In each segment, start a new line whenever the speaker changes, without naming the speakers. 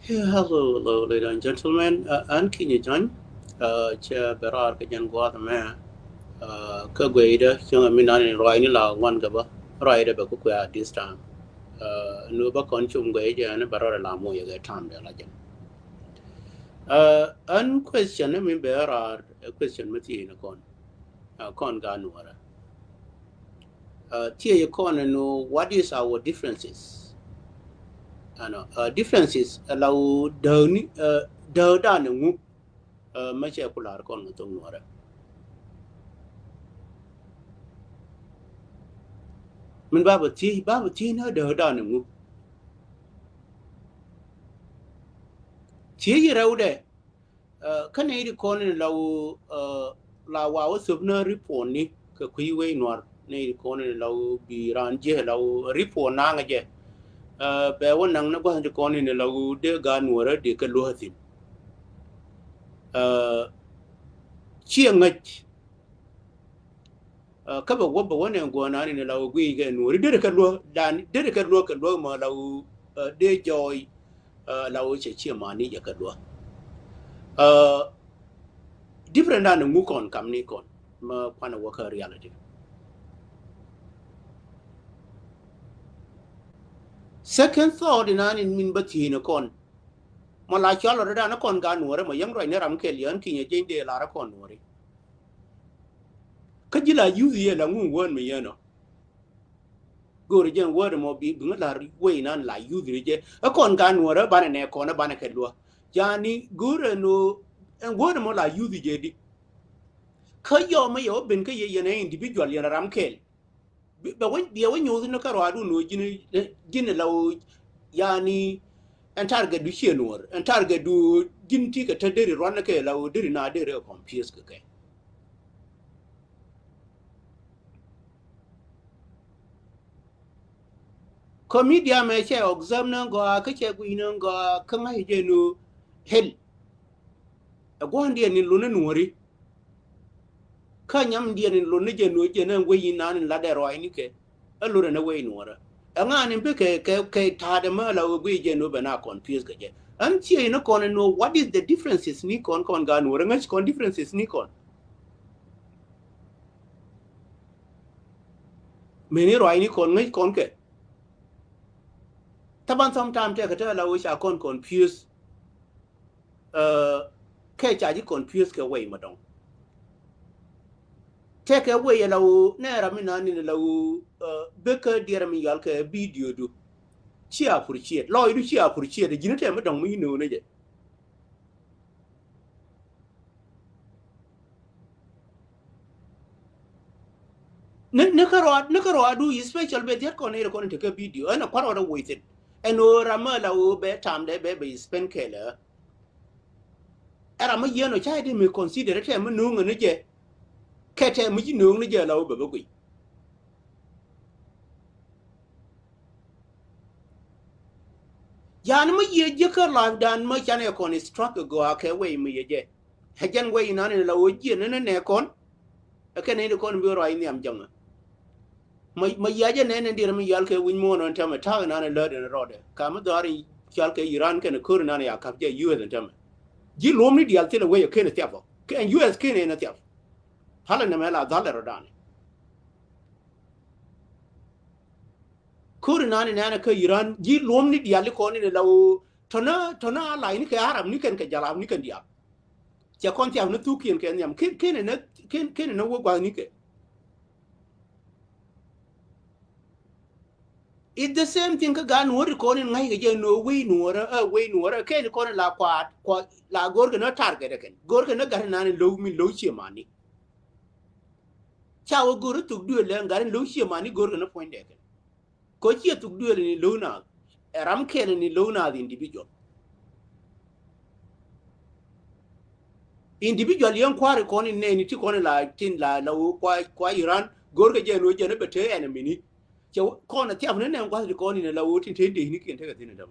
Yeah, hello, ladies and gentlemen. An kini join. Cha berar ke jan gwa me. Ka gwe da chunga minani roi ni la wan ga ba. Roi da ba ku kwa this time. Nu ba kon chum gwe ja ne berar la mo ye ga tam de la jan. An question ne min berar question mati na kon. Kon ga nu ara. Tia ye kon no what is our differences? Ano differences allow da ne ngu ma che kular kon no tong nu ara. Mình ba bờ thi nó đỡ đòn ngu thi gì đâu đấy cái này đi con này là vào sụp nó report ni cái quý vị nói này đi con này lâu bị ran je lâu report nang je béวันnăng nó có hàng con này lâu để gan nuôi để cái lúa tin chia ngạch các bậc quân bậc quân này của nó này lâu quý cái nuôi để cái lúa đàn để cái lúa mà lâu để joy lâu sẽ chia mà ni cái lúa different than ngu kon kam ni kon ma kwana worker reality second thought in an in min bati no kon ma la chalo da na kon ga nuore ma yang roi ne ram ke lian ki nye jende la ra kon nuore ka jila yuzi ye la ngu won mi yeno go re jen word mo bi bu la we nan la yuzi je a kon ga nuore ba ne kon ba ne ke lo jani gure no en word mo la yuzi je di ka yo ma yo ben ka ye ne individual ye ram ke ba wani biya wani yanzu na karo adu no gini lau yani an targa du shenuwar an targa du ginti ka ta dare ruwan na kai lau dare na dare confuse ka kai komedia mai ce exam nan ga kake gui nan ga kan haije no hel a gwan dia ni luna nuwari kan yam dia ni luna je no je nan wayi nan la da roi ni ke a lura na wayi nuwara nga ni be ke ta de ma la gui je no bana confuse ka je an ce na kon no what is the differences ni kon ga nuwara ngai kon differences ni kon me ni roi ni kon ngai kon ke taban sometimes te ka ta la wi sha kon confuse ke cha ji confuse ke wayi ma dong take away law nera mina ni law beka diara mi yal ka video du chia purchie lo du chia purchie de jinete ma dong mi no ne je ne karo adu special be der ko ne ko ne take video ana kwaro da waited eno rama law be tam de be spend kele era ma yeno chai de me consider te ma no ne je kete mi no ne je law be be yan ma ye je ka live dan ma chane kon struck go ake we mi ye je hajan we na ne la oji ne kon ake ne kon bi ro ai niam jang ma ya je ne dir mi yal ke win mo non tama ta na ne le de ro de ka ma dari chal ke iran ke ne kur na ne ya kap je us tama ji lom ni dial te le we ke ne tiafo ke us ke ne tiaf hala ne ma la dal ro dan kur na ne ke iran ji lom ni dial ko ne la tona lai ni ke arab ni ken ke jalam ni ken diaจะคนที่เอาหน้าตู้เขียนแกนยำขึ้นเนี่ยขึ้นเนี่ยว่ากว่านี้แก it's the same thing ก็การหนูรีคนนึงไงก็จะหนูวิ่งหนูวิ่งหนูแค่คนละกว่าละกอร์กันนะทาร์เก็ตกันกอร์กันนะการนั้นลูกมีลูกเชื่อมันนี่ชาวกอร์ตุกดูเลยการลูกเชื่อมันนี่กอร์กันนะ point เด็กก็เชื่อตุกดูเลยนี่ลูกน่ะรำแค่นี่ลูกน่ะ individual yang kwari koni ne ni ti koni la tin la kwa Iran gorga je no je ne bete enemy ni je kona ti afne ne kwa koni ne la tin tin de ni ken te ga tin dam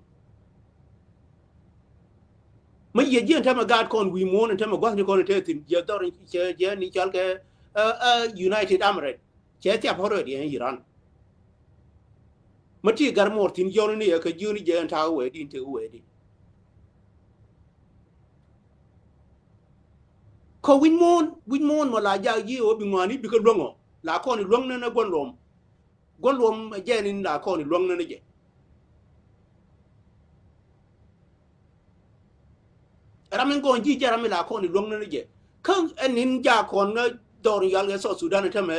ma ye je ta ma gad kon wi mo ne ta ma kwa koni te tin je dor je ni chal ke United Emirates je ti aforo di Iran ma ti gar mor tin yo ni ya ka juni je ta we din te we di ko win mon ma la ja yi o bi ngani bi ko longo la ko ni long na gon lom je ni la ko ni long na je ramen gon ji jara mi la ko ni long na je kan enin ja ko na dor yal ga so sudan ta me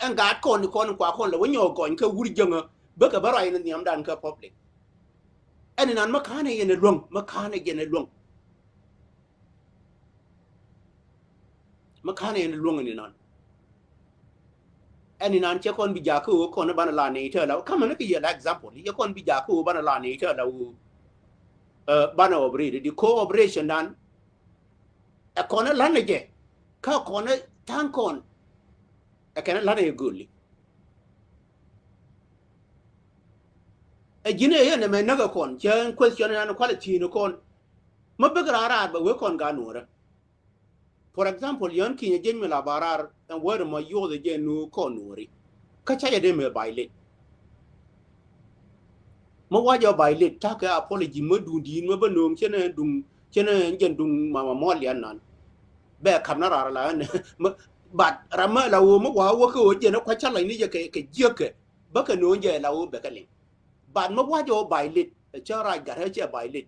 en ga ko ni kwa ko la wonyo ko ka wuri jenga ba ka barai ni am dan ka public enin an ma kana yene long ma kana yene long ma kana yene long ni nan enin an che kon bi ja ko na bana la ni ta la kama na ki ya example ya kon bi ja ko bana la ni ta la bana operate di cooperation dan a kona lana je ka kona tankon a kana lana ye gulli a jine ye ne me naga kon chen question na quality no kon ma begra ara ba we kon ga nora for example yon ki je me la barar and word ma yo de je nu kon nori ka cha ye de me baile ma wajo baile ta ka apology ma du di ma ba nom chene jen dung ma mo lian nan be kam na ra la ne bat rama la wo mo wa ko je na kwa cha la ni je ke je ke ba ka no je la wo be ka le bat ma wajo baile cha ra ga ha che baile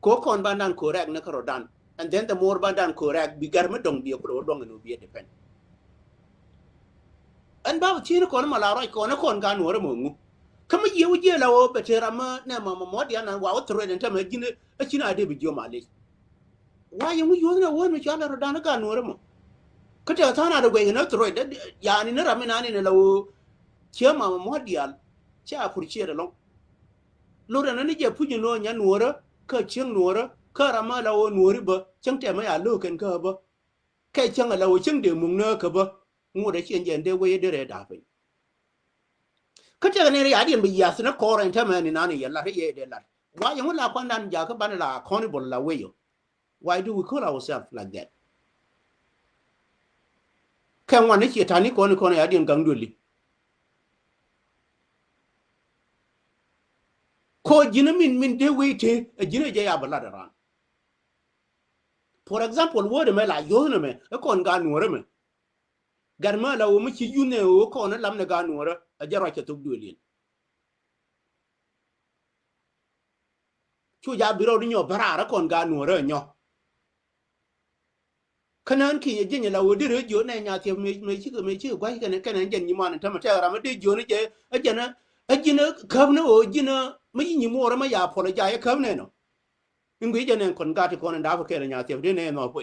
ko kon ban dan correct na ka rodan and then the more ban dan correct bi gar ma dong bi ko dong no bi depend an ba chi ko ma la ra ko na kon ga no ra mo ngu kama yewu je la wo be tera ma na mo dia na wa otro den ta ma gine a china de bi jo male wa yewu yo na wo me cha la rodan ga no ra mo ka ta ta na da gwen na otro da ya ni na ra me na ni la wo che mo dia cha furche da long lo da na ni je pu no nya no ra ka cheng no ra ka ra ma la wo no ri ba chang te ma ya lo ken ka ba kai chang la wo cheng de mung na ka ba mu da chen je de we de re da pe ka te ne ya dien bi ya sna ko ren ta ma ni na ni ya la ye de la wa yang la kwan dan ja ka ban la accountable la we yo why do we call ourselves like that kan wa ne ke ta ni ko ya dien gang doli ko jina min de we te jina je ya bala da ran for example word me la yo ne me kon ga no re me garma la wo mu ci yune wo ko na lam na ga no re a jaro ke tok doli chu ya biro di nyo bara kon ga no re nyo kanan ki ye jenya la wo dire jo na nya te me chi gwa ka ne kanan jen ni man ta ma ta ra ma de jo ne je a jina kam ne o jina ma yi ni mo ra ma ya polo ja ya kam ne no ingui je ne kon ga ti kon da fa ke nya te de ne no po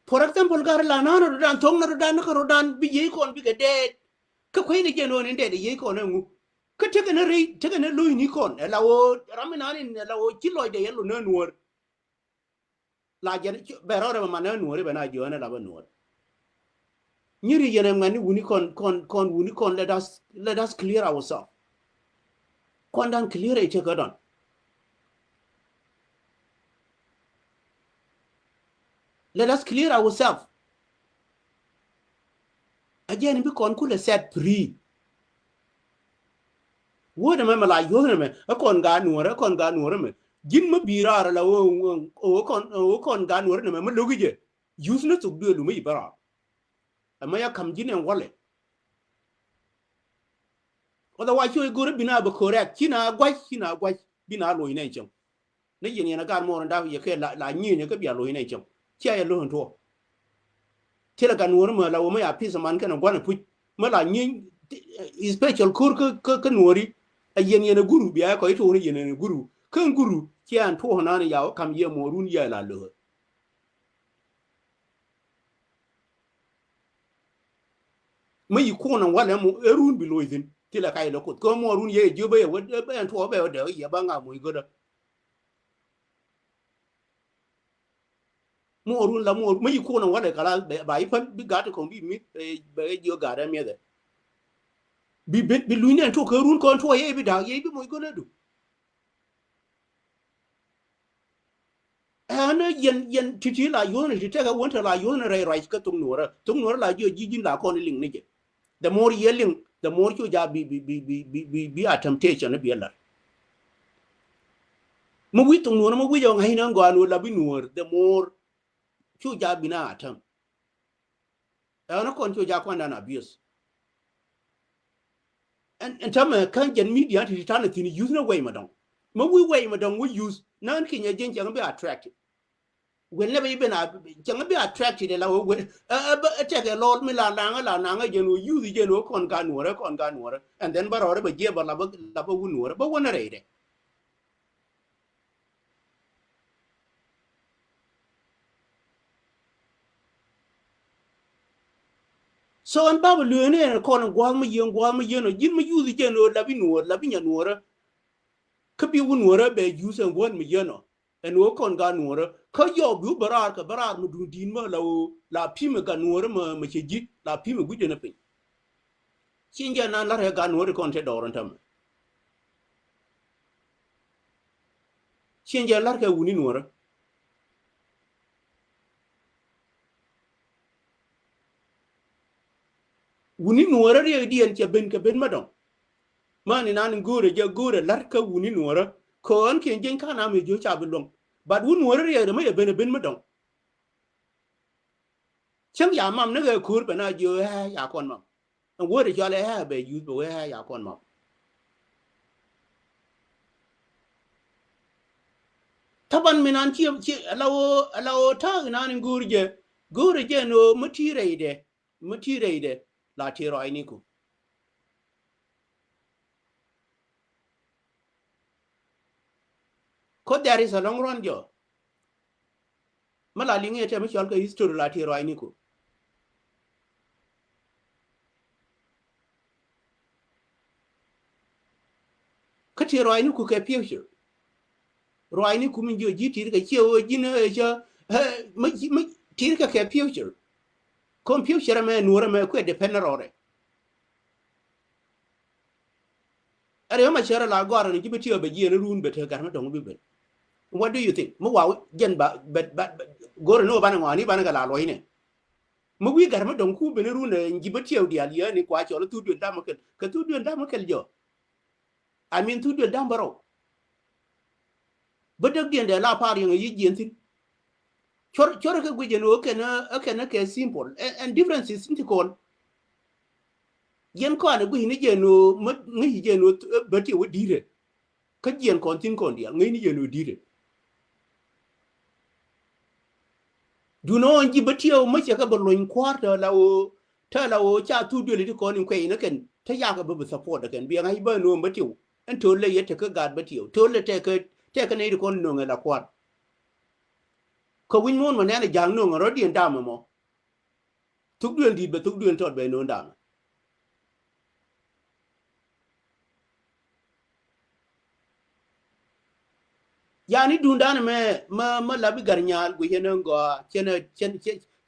for example gar la na no dan tong na dan ka ro dan bi ye kon bi ga de ka kwai ne je no ne de ye kon ne ngu ka te ka ne ri te ka ne lu ni kon la wo ra mi na ni la wo chi lo de ye lu ne nuor la je be ro ma ne nuor be na jo ne la ba nuor nyiri yene ngani wuni kon wuni kon let us clear ourselves kon dan clear e che godon let us clear ourselves again bi kon kula set free woda me mala yo me kon ga nuore me jin ma bira la o kon ga nuore me lugije use na to do lu me bara amma ya kam jin en wale oda wa choy gore bina ba correct kina gwa bina lo ina cham ne yin yana gar mo nda ye ke la nyi ne ke bia lo ina cham chia ya lo to tela ga nuore me la o me ya pisa man kana gwana pu ma la nyi special kur ka nuori a yen yen guru biya ko ito ni yen guru kan guru kian to na ni yawo kam ye mo run ya la lo mai ko na wala mo erun bi loizin tila kai lo ko mo run ye jobe ye wad be an to be de ye ba nga mo goda mo run la mo mai ko na wala kala ba yi pan bi ga to ko bi mi be jo ga da me de bi lu ni to ko run ko to ye bi da ye bi mo goda du ana yen titi la yo ne titi ga wonta la yo ne rai rai ka tung nora la yo jijin la ko ni ling ne je the more ye ling the more you ja be a temptation be a mo wi tung no mo wi jo ngai nan go anu la bi nuor the more chu ja bi na atam ana kon chu ja kwa na abuse and tam kan gen media ti tan ti use no way madam mo wi way madam we use nan ki nya gen jang be attracted when never even jang be attracted la we take a lot mi la na nga gen use gen kon ga nuor and then barore ba je ba la ba nuor ba wona reide so an babu lune ne kon gwal ma yen no jin ma use gen la bi nya nuor ka bi nuor be use and won mi yen no en wo kon ga nuor ka yo bu barar mu dun din ma la pime ga nuor ma che ji la pime guje na pin sinja na la ga nuor kon te doron tam sinja la ka wuni nuor re di en che ben ka ben madon mani nan gore je gore lar ka wuni nuor ko an ken gen kana me jo cha bulong bad wun nuor re ma ben madon chang ya mam ne ga kur ba na jo ha ya kon mam wo de jo le ha be use bo ha ya kon mam taban minan ci lawo ta nan gurje no mutire ide la tiro ai ku ko there is a long run jo mala linge te mi chol ka history la tiro ai ku ka tiro ai ku ke future roi ni ku min jo ji tir ka cheo ji ne cha mi tir ka ke future computer me nuora me ku depender ore are ma chara la gora ni jibe tiyo be ji ne run be te gar ma dong bi be what do you think mo wa gen ba gore no bana ngani bana ga la lo ine mo wi gar ma dong ku be ne run jibe tiyo di aliya ni kwa cho tu du da ma ka tu du da ma kel jo I mean tu du da baro bedak dien de la par yang yi jien tin chor ka gwe no ke simple and difference is simple yen ko ana gwe ni je no ngi je no beti wo dire ka jien kon tin kon dia ngi ni je no dire du no ngi beti o ma che ka bo loin kwarta la o cha tu de li ko ni kwe na ken ta ya ka bo support da ken bi ngai ba no beti en to le yete ka gad beti to le te ka ne ko no ngala kwat ko win mon ma ne jang no ngoro dien dam mo tuk duen di be tuk duen tot be no dam yani dundan me ma labi garnyal gu henen go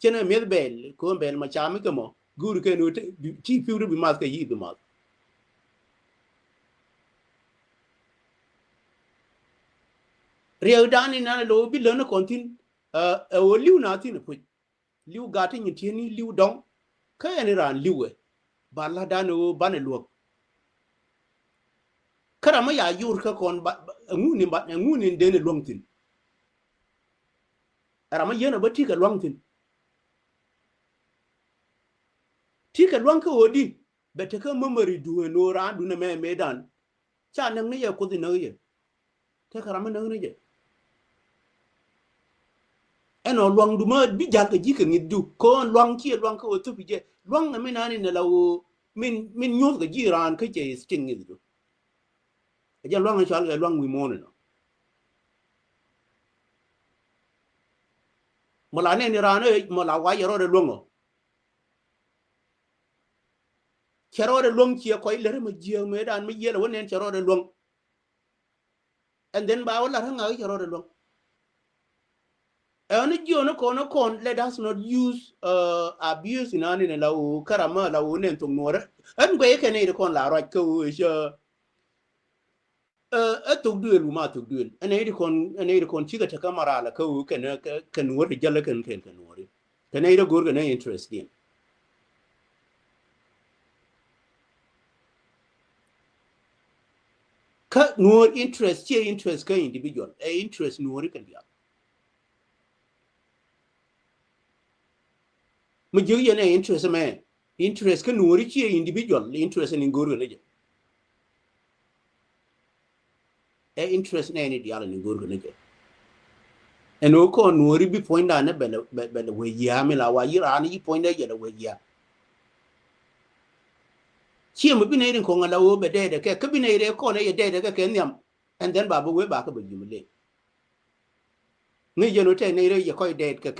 chena medbel ko bel ma chami ko mo guru ke no ti fiuru bi mas ka yi bi mas rew dani na lo bi lo no kontin o liu na tin pu liu gati ni tini liu dong ka yani ran liwe ba la dano bane luok kara ma ya yur ka kon nguni dene longtin ara ma yena ba ti ka longtin ti ka long ka odi bete ka memory duwe no ra du na me medan cha nang ne ya ko di no ye te kara ma nang ne je eno long du ma bi jal ka ji ka ngi du ko long ki long ka o tu bi je long na me na ni na lawo min nyot ka ji ran ka je sting ngi du ja long a chal ga long wi mo no mala ne ni ran e mala wa yero de longo chero de long chi ko ile ma ji me dan me yele wonen chero de long and then ba wala nga chero de long and you no kon let us not use abuse in ani la o karama la o nen to nore an go yake ne de kon la ro ko je to duel ma to duel ene de kon chiga ta kamara la ko kan wori jalla kan wori kan ne de gorga ne interest din ka Nuer interest che interest ka individual e interest Nuer kan dia ma jig ye ne interest me interest ka Nuer che individual interest in ngoro ne e interest ne ni dia ni ngoro ne eno ko Nuer bi point da ne bele we ya mi la wa yira ni point da ye da we ya chi mo bi ne rin ko ngala wo be de ke ka bi ne re ko ne ye de ke nyam and then babu we ba ka be jumle ngi je no te ne re ye ko de ke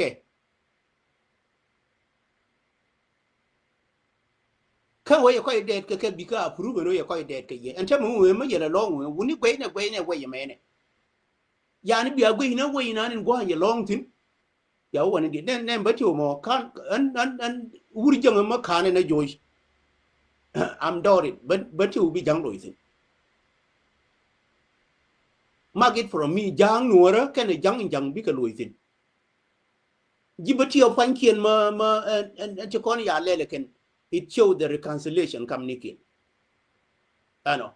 ka we ko de ke bi ka approve no ye ko de ke ye ente mo we ma ye la long we wuni gwe ne we ye mene ya ni bi agwe na we na ni go ye long tin ya woni di ne ba ti mo kan an wuri jang ma kan na joy am dori but ti bi jang lo tin market from me jang nuora ken jang bi ka lo tin jibati o pankien ma en ti kon ya lele ken it show the reconciliation kam nikin ano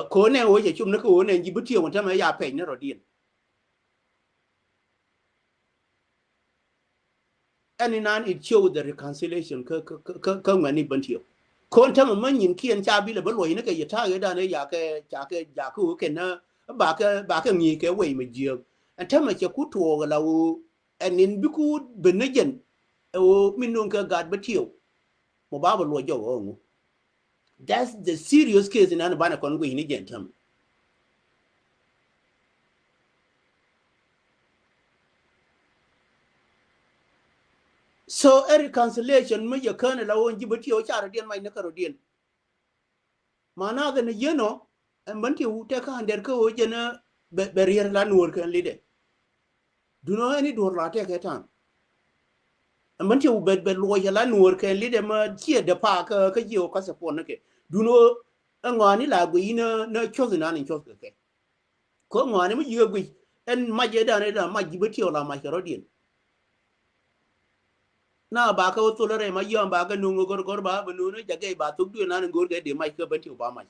ko ne o je chum na ko ne jibati o ta ma ya pe ne rodin and in an it show the reconciliation ka ngani bantio kon ta man yin kien cha bi le bo ne ke yata ga da ne ya ke ja ku ke na ba ka mi ke we me ji an ta ma ke ku to ga lawo and in bi ku benejen o minun ka gad batio mo ba bo lo jo o that's the serious case in an bana kon go ni gentam so a reconciliation me ya kana lawo ji batio cha rodien mai na ka rodien mana ga ne yeno en banti ute ka hander ko jena berier la nur kan lide do no any dor la te ka tan en banti u be lo ya la nur kan lide ma tie de pa ka jio ka se pon ke do no ngani la gwi na chozi na ni chozi ke ko ngani mi yiga gwi en ma je da ne da ma jibe ti ola ma rodien na ba ka to le ma yom ba ka nungo gor ba bu no jage ba tu du na ngor ke de ma ka banti ba ma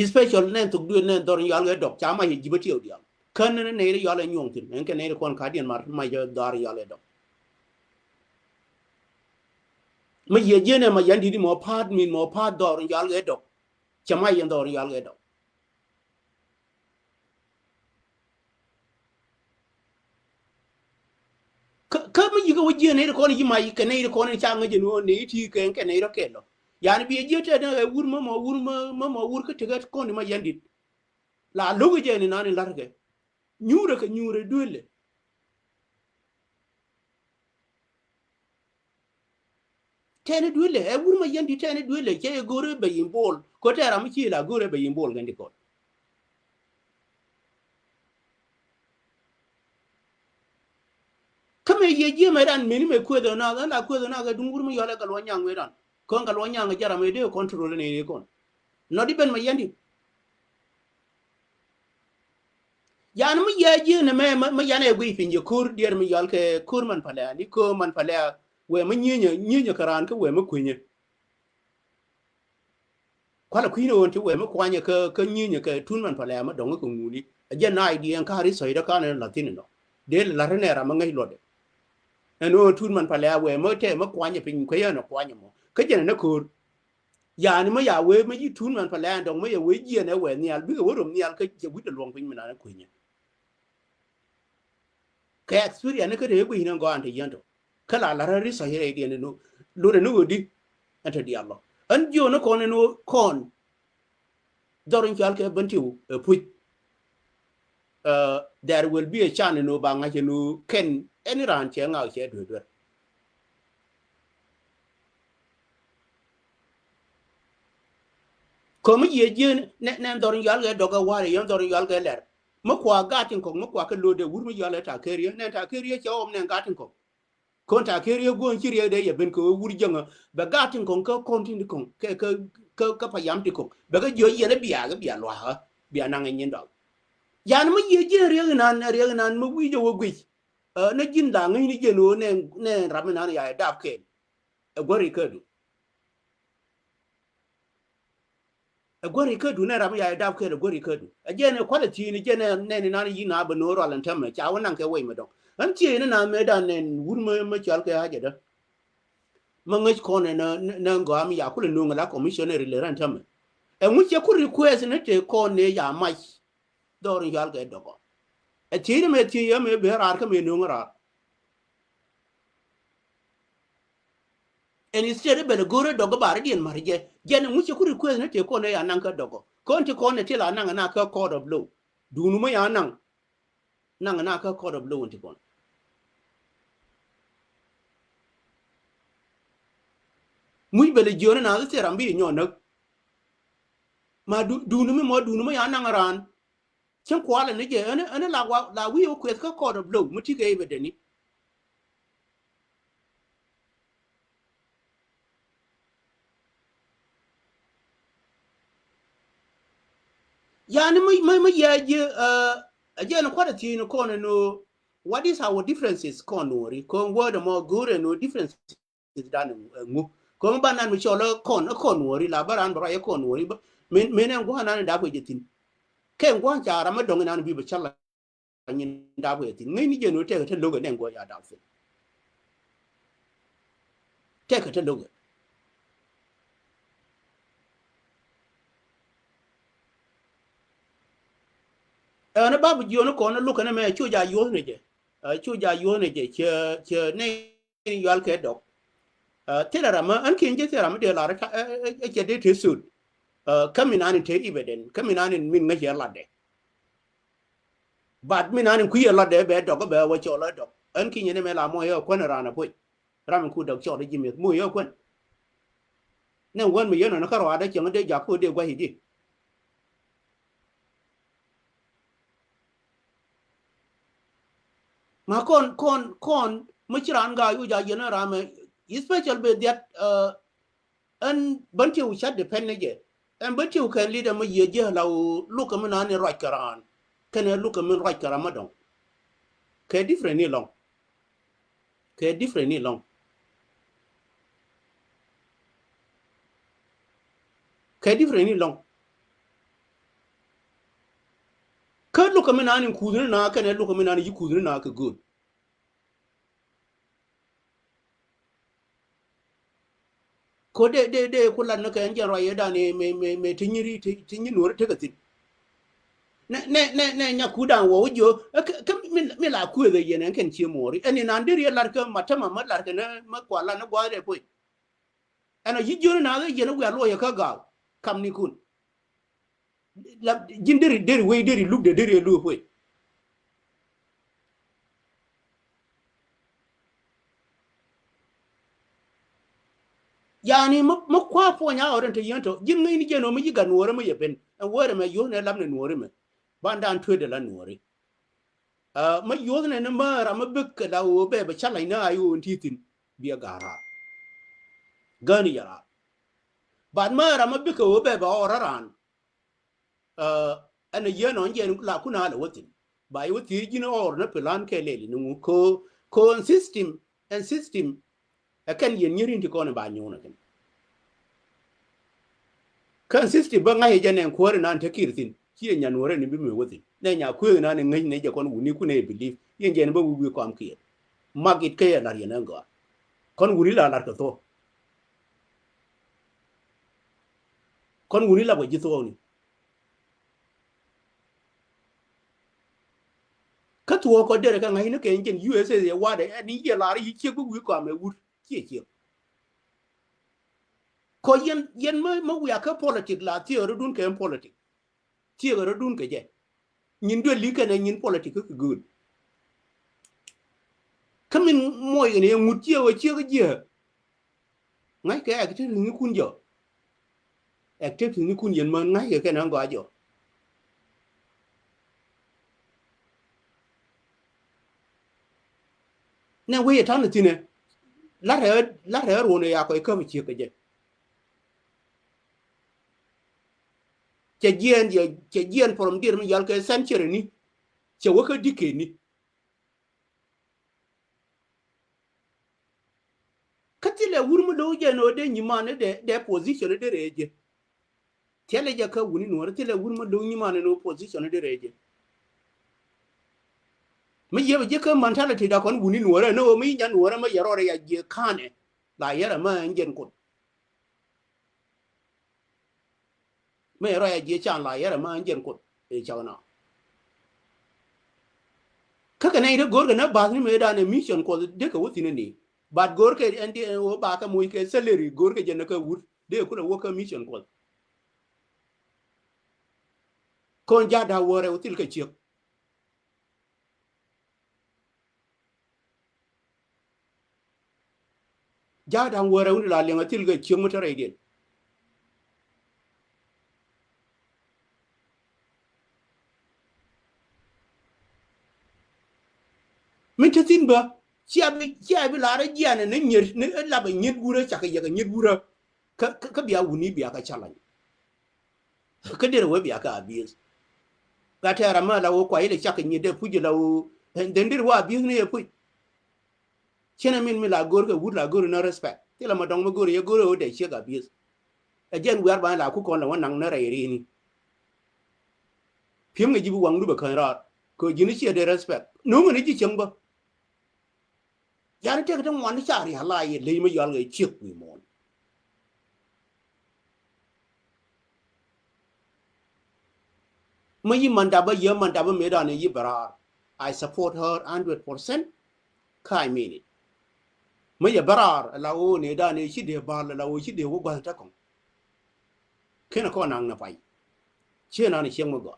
special nen to du nen dor yal ga dok cha ma jibe ti odiam kan ne ne yal nyong tin en ke ne kon ka dien mar ma je dar yal dok ma ye jene ma yandi di mo pat min mo pat dor yal ga dok cha ma yen dor yal ga dok ka ma yiga wo jene ko ni ma yi ke ne ko ni cha nga je no ne ti ke ne ro ke lo yani bi je te na wur ma wur ka te ga ko ni ma yandi la lugu je ni nan large nyure ka nyure dole tene dole e wur ma yandi tene dole ke gore be yimbol ko te ram chi la gore be yimbol gandi ko kame ye je me ran mini me ko do na ko do na ga dungur mi yola gal wanyang me ran ko gal wanyang jara me de control ne ko no di ben ma yandi yani mi ye je ne me yana gwi finje kur dier mi yol ke kur man pala ni ko man pala we ma nyinya karan ko we ma kunye kwala kwino won ti we ma kwanya ka nyinya ka tun man pala ma dongo ko nguni je na idea en ka ri so ida kana latin no de la renera ma ngai lode eno tun man pala we ma te ma kwanya pin ko yana kwanya mo ka je na kur yani ma ya we ma yi tun man pala dong ma ye we je ne we ni al bi ko rum ni al ka je wi de long pin na kunye ka experience ka de gwi nan go ante yanto kala la ri so here de no lo de no di ante di Allah an jo no kon no kon dorin chal ke bantiu pu there will be a chance no ba nga no ken any ran che nga che do ko mi ye je ne dorin yal ga doga ware yon dorin yal ga ler mo kwa gatin ko mo kwa ka lo de wur mi yala ta keriye ne ta keriye che om ne gatin ko kon ta keriye gon kiriye de ye ben ko wur janga ba gatin ko ka kontin ko ka pa yam ti ko ba ga jo ye ne biya ga biya lo ha biya na ngin do yan mo ye je re nan mo wi jo wo gwi na jin da ngi ni je no ne ramina ya dab ke gori kedu gori kedu ne ram ya dab ke gori kedu je ne quality ni je ne na yi na ba no ro lan tamme cha wannan ke wai medon an ce ne na me da ne wurma ma chal ke haje da mangai ko ne na ngo am ya kula no ngala commissioner le ran tamme e mu che ku request ne te ko ne ya mai do rin yal ke dogo e ti me ti ya me be rar ka me no ngara and instead be gore dogo bar dien marje jene mu che ku request ne te ko ne ya nan ka dogo ko ti ko ne ti la nan na ka code of law dunu ma ya nan na ka code of law ti ko mu be le jone na se rambi nyo na ma dunu ma ya nan ran chen kwala ne je ene la wi o kwet ka code of law mu ti ke be deni yani my ya je again quality no kono no what is our differences kono ri kon word more good no differences dan ngu ko ba nan mi cholo kono ri la baran bra ye kono ri men ngo hanan da ko jetin ke ngo ja ra ma dong nan bi ba chala nyin da ko jetin ngai ni je no te logo ne ngo ya da fe te logo na babu jiyo ko na luka na me chuja yo ne je che ne yal ke dok tera ma an kin je tera ma de la ka ke de te sud kaminani te ibeden kaminani min na je la de bad minani ku ye la de be dok be wa cho la dok an kin ne me la mo yo ko na rana pu ram ku dok cho de jimi mo yo ko ne won me yo na ka ro ada che ngade ja ko de gwa hidi ma kon muchiran ga yu ja yena rame special be that an banti u chat depend ne an banti u kan leader ma ye je law luka mana ne right karan kan luka min right karan madon ke different ni long ke different ni long ke different ni long ka luka mana ne kudun na kan luka mana ne yi kudun na ka good ko de kula na kan jan raye da ne me tinyiri nor te gatin ne nya kudan wo jo ka mi la ku de yenen kan chi mori ani nan dir lar ka matama ma lar ka na ma kwala na gwa de ko ana yi jo na de yenen wa lo ya ka ga kam ni kun la jindiri we diri luk de diri lu ko yani ma kwa po nya oren te yento jin ngai ni jeno mi ga nuore ma yeben en wore ma yo ne lam ne nuore me bandan twede la nuore ma yo ne ma ra ma bek da wo be ba chala ina ayu titin biya gara gani yara ban ma ra ma bek wo be ba oraran ana yeno nje la kuna la wotin ba yo ti jino or na plan ke leli nu ko system akan yen nyiri ndi ko ne ba nyuna kan system ba ngai jenen ko re nan te kirtin ki nya nore ni bi me wotin ne nya ku na ne ngai ne je kon wuni ku ne believe yen jen ba wu ko am ki magit ke na yen ngo kon wuni la lar ko to kon wuni la bo ji to ni ka tuo ko dere ka ngai ne ke jen USA ye wa de ni ye la ri ki ku wi ko me wu ki ko yen ma wi ka politic la ti ro dun ke politic ti ro dun ke je nyin do li ke ne nyin politic ku good kamin moy ne ngut ti o chi ga je ngai ke ak ti ni kun jo ak ti ni kun yen ma ngai ke na go jo ne we ta ne ti ne la re ro ne ya ko ka mi chi ke je che jien from dir mi yal ke century ni che wo ka dike ni katile wurmu do je no de nyimane de position de reje tele ja ka wuni no tele wurmu do nyimane no position de reje me ye je ka mentality da kon wuni no no mi nyan no ma yaro ya je kane la yara ma ngen ko me yaro ya je chan la yara ma ngen ko e chawna kaka na ida gorga na ba ni me da ne mission ko de ka wuti ne bad gorga endi o ba ka muy ke salary gorga je na ka wut de ko wo ka mission ko kon ja da wore util ka chiek ja da wore util la lenga til ka chiek mutare den min tin ba chia bi la ra ja ne nyer ne la ba nyet gura cha ka ya nyet gura ka biya wuni biya ka chalan ka dere we biya ka abis ga ta ra ma la wo kwa ile cha ka nyet de fuji la wo den dir wa abis ne fu chena min mi la gor ka wut la gor no respect ti la ma dong ma gor ye gor o de che ka abis a jen wer ba la ku kon la wanang na re ri ni phim ngi jibu wang du ba kan ra ko jini che de respect no ngi ji cheng ba ya te ka tong wan cha ri hala ye le ma yal ge chiek wi mon ma yi man da ba ye man da ba me da ne yi bara I support her 100% kai mean it ma ye bara la o ne da ne shi de ba la o shi de wo gwa ta kon kena ko nang na pai che na ni cheng ma go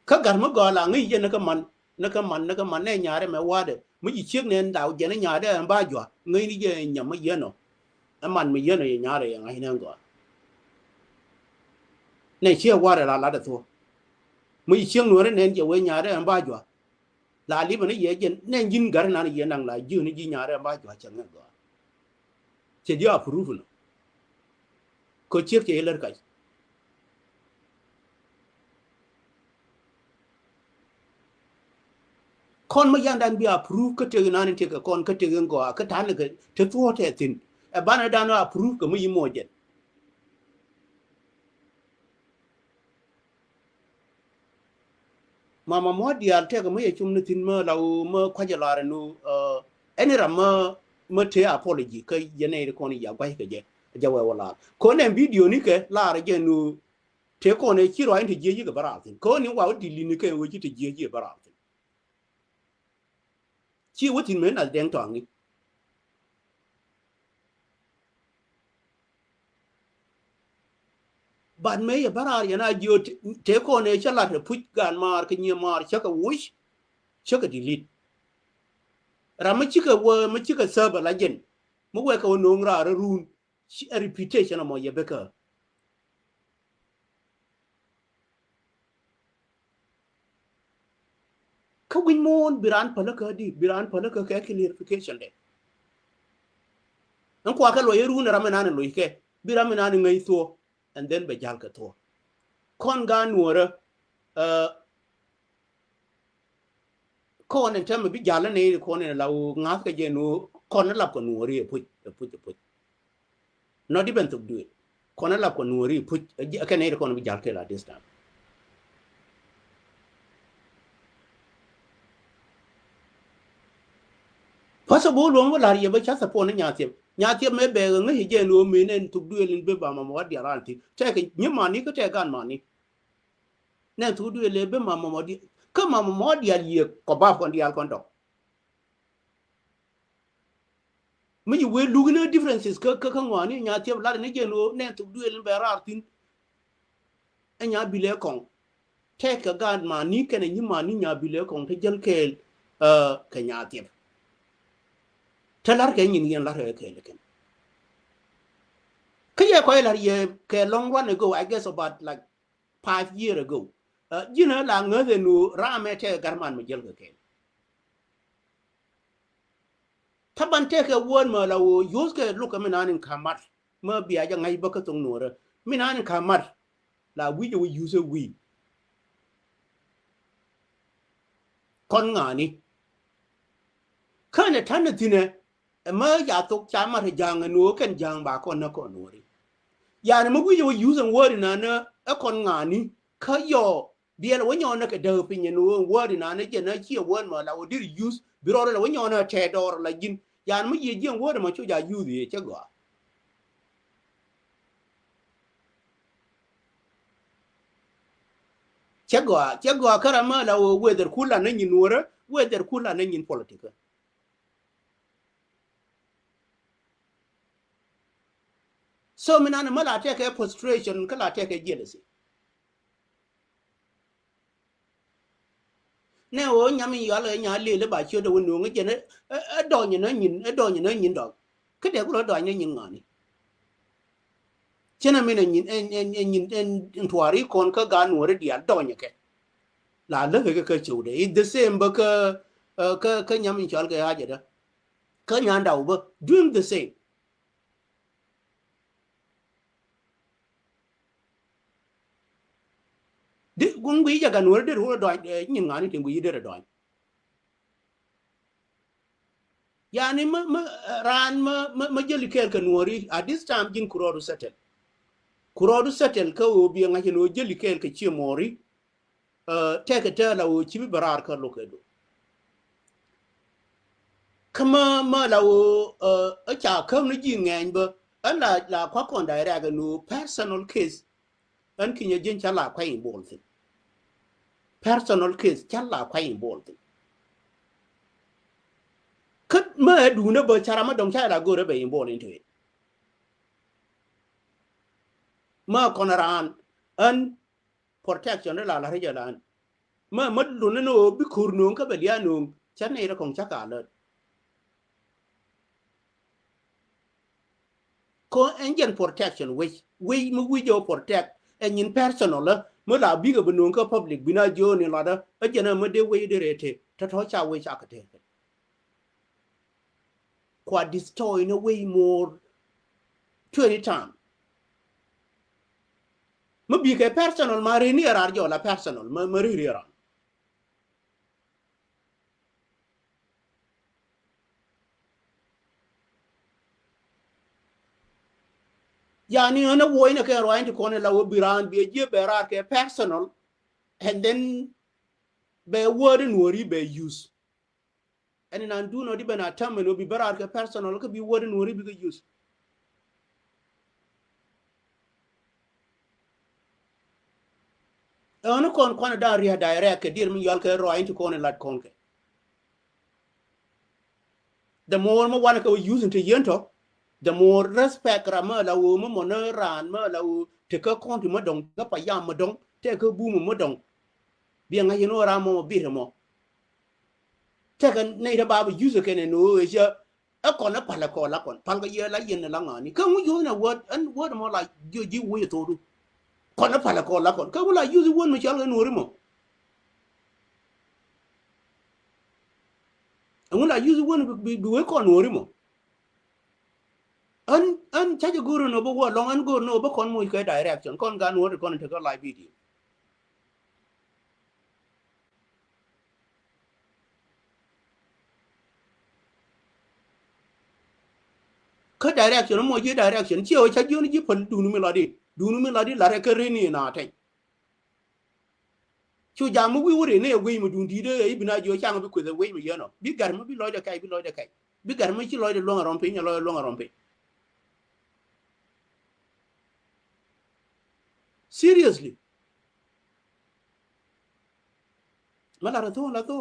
ka gar ma go la ngi je na ka man ne nyaare me wade mu ji chiek ne ndaw je ne nyaade ba jwa ngi ni je nyam ma ye no man me ye no ye nyaare ya ngai ne go ne che wade la da to mu ji chiek no ne je we nyaade ba jwa la li ba ne ye je ne jin gar na ye nang la ju ni ji nyaare ba jwa chen ne go che dia approve no ko chiek ke ler kai kon ma yandan bi approve ka te na ni te ka kon ka te go ka tan le ka te to te tin e bana da no approve ka mu yi mo je mama mo dial te ka mu ye chum ni tin ma la ma kwa ja la no eni ra ma te apology ka ye ne ko ni ya bai ka je ja wa wala ko ne video ni ke la ra je no te ko ne chi ro ai te je ji ka bara tin ko ni wa di li ni ke wo ji te je ji bara tin chi wo tin men al deng tong ni ban me ya bara ya na jo te ko ne chala te put gan mar ke ni mar cha ka wush cha ka delete ra ma chi ka wo ma chi ka server la jen mo we ka no ngra ra run reputation mo ye beka ka win mon biran pala ka di biran pala ka clarification de an kwa ka lo ye run ra ma na lo ke bira ma na ngai so and then be jal ka to kon ga nuora kon en tem bi jala ne kon en law ngas ka je no kon la ko nuori pu not even to do it kon la ko nuori pu ka ne kon bi jal ke la this time possible lo la ye ba cha support ne nya tie me be ngi je no me ne to do it be ba ma mo di aranti te ke nyima ni ko te gan ma ni ne to do it be ma mo di ka ma mo di al ye ko ba kon di al kon do me you we look no differences ka ngwani nya tie la ne je no ne to do it be aranti e nya bi le kon te ka gan ma ni ke ne nyima ni nya bi le kon te jel ke ka nya tie telar ke nyin yen la ke le ken kaya ko la ye ke long run ago I guess about like 5 years ago you know la ngode nu rame te garman me jel ke taban te ke won ma la wo use ke look me nanin kamat ma biya ja ngai baka tong nora me nanin kamat la wi jo use we kon ngani kana tan tine ma ya tok chama re jang no ken jang ba kon na kon wori yani mu wi using word na na kon ngani ka yo biel wo nyona ke de pinye no word na na je na chi word ma la wodir use biro la wo nyona te dor la jin yani mu ye jeng word ma chu ja use ye che go che go karama la wo whether kula na nyin wora whether kula na nyin politika so minana mala take a frustration kala take a jealousy ne o nyami yale nya le ba chu de wonu nge ne do nyi na nyin do ke de ko do nya nyin ngani chena mina nyin en twari kon ka ga no re dia do nya ke la le ke chu de it the same ba ka nyami chal ga ha da ka nya ndaw ba doing the same de gun wi ja ga no re de ro do nyin ngani tin wi de do yani ran ma jeli kel ka nuori at this time jin kurodu settle ka o bi nga no jeli kel ka chi mori teke te la o chi barar ka lo kedo kama ma la o a cha kam ni ji ngeng ba an la kwa kon daira ga no personal case an kinya jin cha la kwa in bol personal case cha la kwa in bol kat ma du na ba chara ma dong cha la go re be in bol into it ma konaran an protection la la re jalan ma du na no bi kurnu ka be ya no cha ne ra kong cha ka le ko engine protection we mu wi jo protect en in personal la mo la bi ga no ka public bina jo ni la da a jena mo de we de rete ta to cha we cha ka te kwa destroy in a way more 20 time mo bi ka personal ma re ni ra jo la personal ma ri ra yani ana wo ina ka ro into ko ne la wo biran bi je berar ke personal and then be word nori be use and nan do no di bana tam no bi berar ke personal ka bi word nori bi use ana kon da ria direct ke dir mi yal ke ro into ko ne lat kon ke the more mo wana ka using to yento the more respect ra ma la wo mo no ran ma la wo te ka kon ti mo dong ka pa yam mo dong te ka bu mo dong bi nga yino ra mo bi mo te ka nei da ba user ke ne no e ja a kon na pala ko la kon pal ga ye la yen la ngani ka mu yo na word and word mo la ji wo to du kon na pala ko la kon ka mu la use word mo chal ga no ri mo mu la use word bi we ko no ri mo an chaje guru no bo long an guru no bo kon mo ke direction kon ga no kon te ka live video ka direction mo je direction chi o cha ju ni ji pon du nu mi la di la re ka re ni na te chu ja mu wi wure ne we mu dun di de e bina jo cha ngo bi ko de we mi yo no bi gar mo bi lo de kai bi gar mo chi lo de lo ngaron pe nya lo ngaron pe seriously mala ra to la to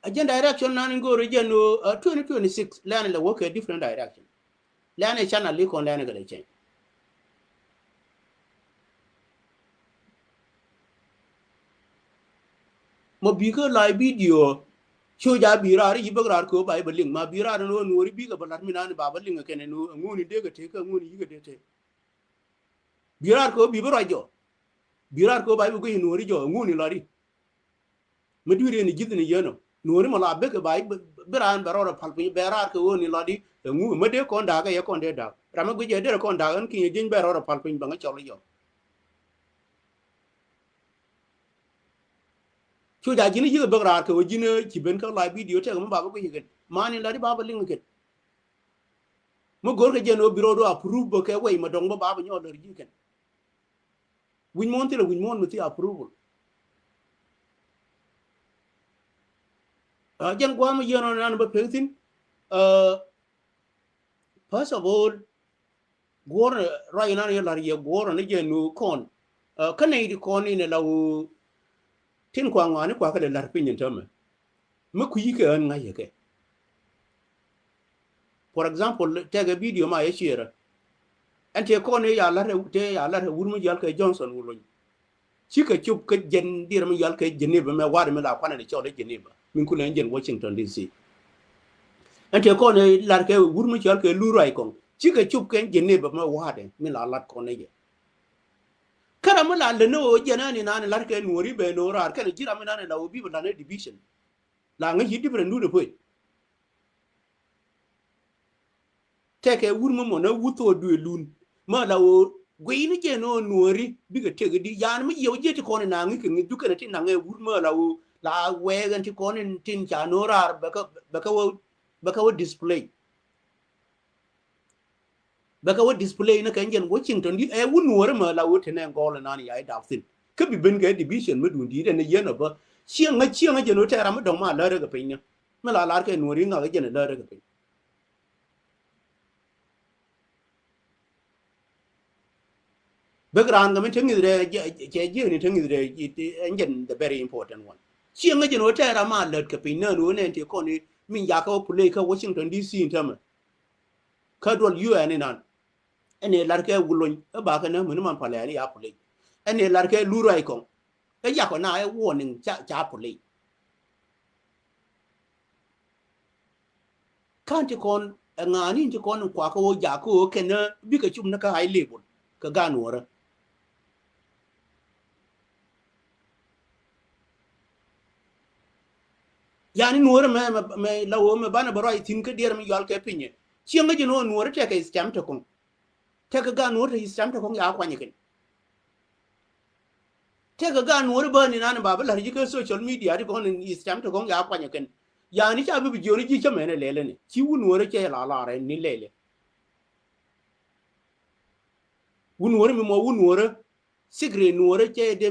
again direction na ngo re no 2026 lana la work a different direction lana channel li kon lana ga de chen mo bi ko live video cho ja bi ra ri ba ra ko ba ba ling ma bi ra no no ri bi ga ba lar mi na ba ba ling ke ne no nguni de ga te ka nguni yi ga de te bi ra ko bi ba ra jo bi ra ko ba bi ko no ri jo nguni la ri ma du re ni jid ni yeno no ri ma la be ga ba bi ra ba ra pal bi be ra ko ni la di ngu ma de ko nda ga ye ko de da ra ma gu je de ko nda an ki jin be ra pal bi ba nga cho li yo chu ja jini yiga bagra ka wajina ci ben ka live video te ma baba ko yigen mani la di baba linga ket mo gor ka jeno biro do approve ba ka way ma dong ba baba nyo der jiken win mon te la win mon muti approval jan gwa ma yeno nan ba petin first of all gor right nan ya lar ye gor ne jenu kon kana idi kon ne lawo tin kwa ngani kwa ka de lar pin tama ma ku yike an ngaye ke for example take a video ma ya share ante kon ya lar te ya lar wurmu jal ka Johnson wulon chika chup ka jen dir mi yal ka Geneva me war me la kwana de chode Geneva min ku len jen Washington DC ante kon lar ka wurmu jal ka lurai kon chika chup ka Geneva me wade mi la lat kon ne kara ma la le no jena ni nan lar ka nori be no rar ka jira mi nan la obi ba na division la nga hi different nu de poy teke wurmu mo na wuto du lun ma la o gwe ni je no nori biga tege di yan mi yo je ti kono na ngi ngi du kana ti na ngi wurmu la o la we gan ti kono tin cha no rar baka wo display baka wo display na kan jen Washington di e wun wor ma la wo tene ngol na ni ai daftin ka bi ben ga division ma dun di ne yena ba chianga je no tera ma dong ma la ga pinya ma la ka nori nga ga je ne la ga pinya background gamen tengi de je ni tengi de engine the very important one chianga je no tera ma la ka pinya no ne te ko ni min ya ka play ka Washington DC intama ka dol UN nan ene larke wulon ba ka na mun man pale ni ya play ene larke lurai kon e ya ko na e warning cha play kan ti kon ngani ti kon kwa ko ja ko kena bi ka chum na ka high level ka ganora yani nuor me lawo me bana baro itin ka der mi yal ke pinye chianga je no nuor te ka stam to kon te ka ga nuor te stam to kon ya kwanye ken te ka ga nuor ba ni nan ba la ji ka social media ri kon ni stam to kon ya kwanye ken yani cha bi jori ji cha me ne lele ne chi wu nuor ke la re ni lele wu nuor mi mo wu nuor sigre nuor che de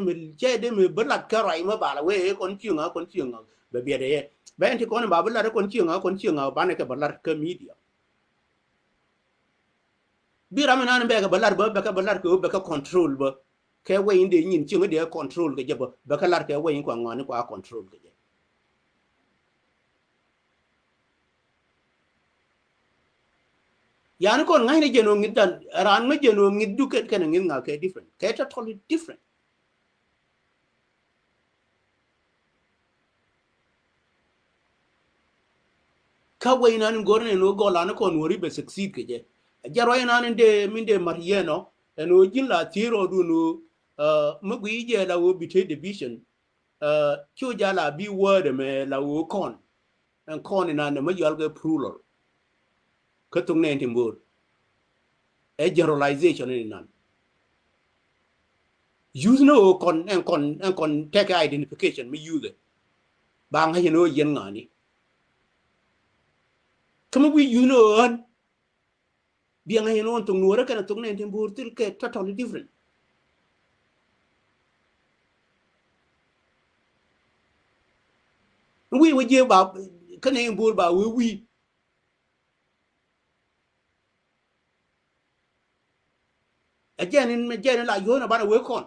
me balat ka rai ma ba la we kon chianga be be de ben ti kon ba la kon chianga ba ne ka balat ka media bi ram nan be ka balat ba ka balat ko be ka control ba ke we inde nyin chianga de control ga jaba ba ka lar ke we ko ngani ko control ga yani kon ngai ne jeno ngidan ran ma jeno ngidu ke ken ngin nga ke different ke totally different ka we nan gorne no gola na kon wori be succeed ke je jaro nan de minde marieno eno jinla tiro du no magui je la wo bite division chu jala bi word me la wo kon en kon nan ma yalga plural ka tung ne timbur a generalization ni nan use no kon take identification me use bang ha no yen ngani kama we you know an biang ha no tung nuora kana tung ne timbur til ke totally different we je ba kana timbur ba we again la yo na bana we kon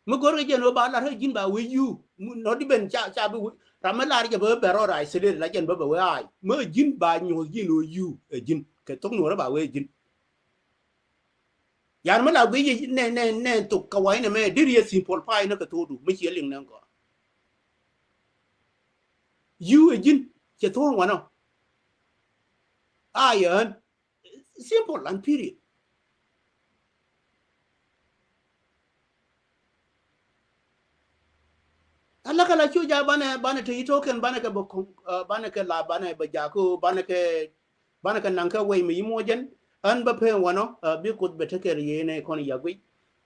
mo gor ga no ba la jin ba we you no di ben cha bi ramala ri ba ba ro rai sele la jen ba ba we ai mo jin ba nyo jin no you jin ke tok no ba we jin yan ma la we ne to ka wai ne me diri simple pai na ka to du me chi ling nan ko you jin ke to wa no iron simple and period alla kala chu ja bana to token bana ka bana ka la bana ba ja ko bana ka nan ka we mi mo jen an ba pe wano bi ko be take ye ne kon ya gwi